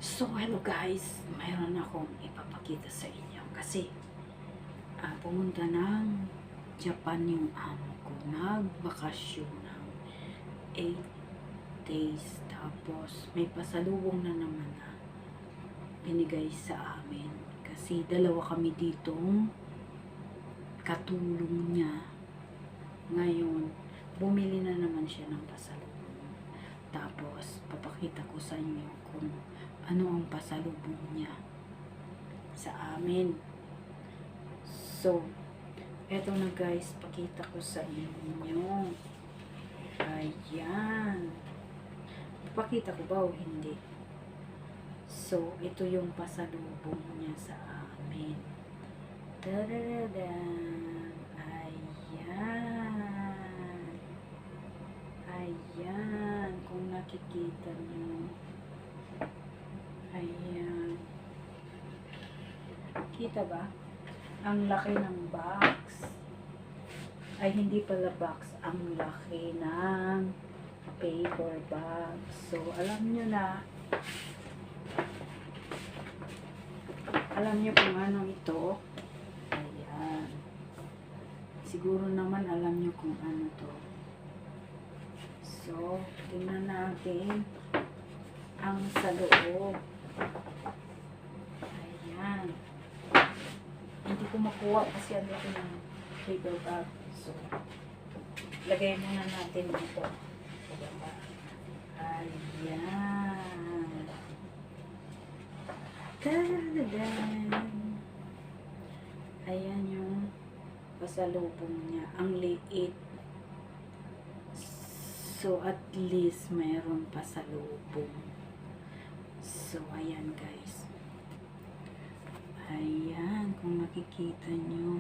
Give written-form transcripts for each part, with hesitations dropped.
So, hello guys, mayroon akong ipapakita sa inyo kasi pumunta ng Japan yung amo ko. Nagbakasyon ng 8 days, tapos may pasalubong na naman na binigay sa amin kasi dalawa kami ditong katulong niya. Ngayon, bumili na naman siya ng pasalubong. Tapos, papakita ko sa inyo kung ano ang pasalubong niya sa amin. So, eto na guys, pakita ko sa inyo. Ayan. Pakita ko ba o hindi? So, ito yung pasalubong niya sa amin. Tadadadan. Ayan. Ayan. Kung nakikita nyo. Ayan. Kita ba? Ang laki ng box. Ay, hindi pala box. Ang laki ng paper box. So, alam nyo na. Alam nyo kung ano ito. Ayan. Siguro naman alam nyo kung ano to. So, tingnan natin ang sa loob. Ayan. Hindi ko makuha kasi ang laki ng paper bag. So, lagay muna natin dito. Ayan. Tadadadan. Ayan yung pasalubong niya. Ang liit. So, at least mayroon pasalubong. So, ayan guys. Ayan, kung makikita nyo.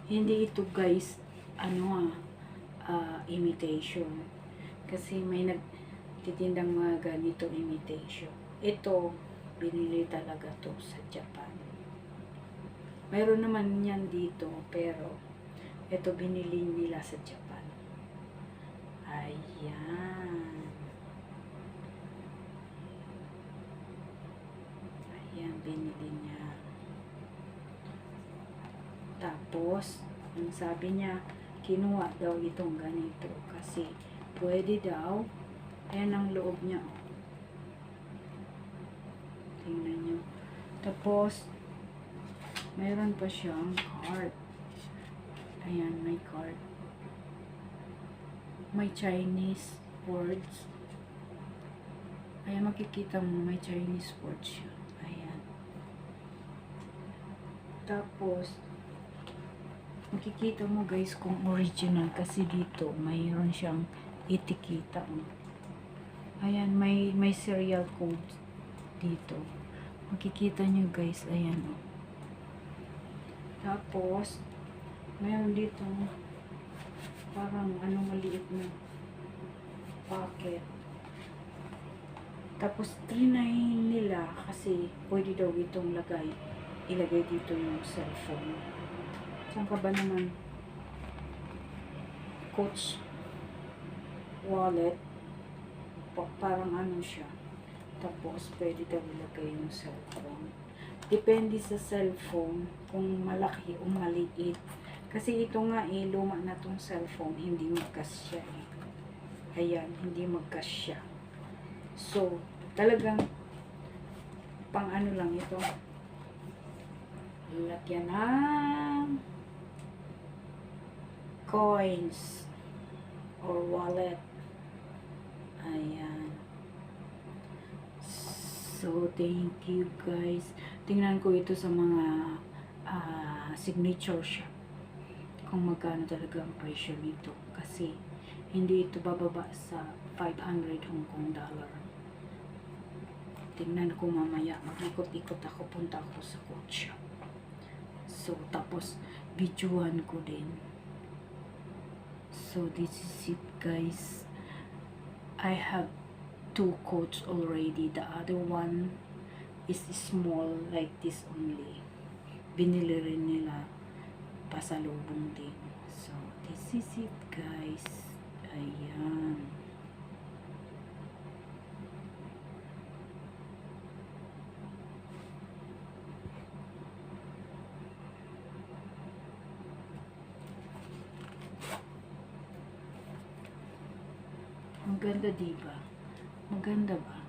Hindi ito guys, imitation. Kasi may nagtitindang mga ganito imitation. Ito, binili talaga to sa Japan. Mayroon naman yan dito, pero ito binili nila sa Japan. Ayan. Ayan, binili niya. Tapos, ang sabi niya, kinuha daw itong ganito kasi pwede daw. Ayan ang loob niya. Tingnan niyo. Tapos, mayroon pa siyang card. Ayan, may card. May Chinese words. Ayan, makikita mo, may Chinese words siya. Ayan. Tapos, makikita mo guys kung original kasi dito mayroon siyang etiketa. Ayan, may serial code dito. Makikita nyo guys, ayan. Tapos, mayroon dito parang maliit na packet. Tapos, trinahin nila kasi pwede daw itong ilagay dito yung cellphone. Saan ka ba naman? Coach wallet. Parang siya. Tapos, pwede daw ilagay yung cellphone. Depende sa cellphone kung malaki o maliit. Kasi ito nga luma na tong cellphone, hindi magkasya Ayan, hindi magkasya. So, talagang pang lang ito. Lagyan ng coins or wallet. Ayan. So, thank you guys. Tingnan ko ito sa mga signature shop kung magkano talaga ang presyo nito. Kasi, hindi ito bababa sa 500 Hong Kong dollar. Tingnan ko mamaya. Mag-ikot-ikot ako. Punta ako sa coach shop. So, tapos, videohan ko din. So, this is it guys. I have 2 coats already. The other one is small like this only. Binili rin nila pasalubong din. So, this is it guys. Ayan. Maganda, di ba? Maganda ba?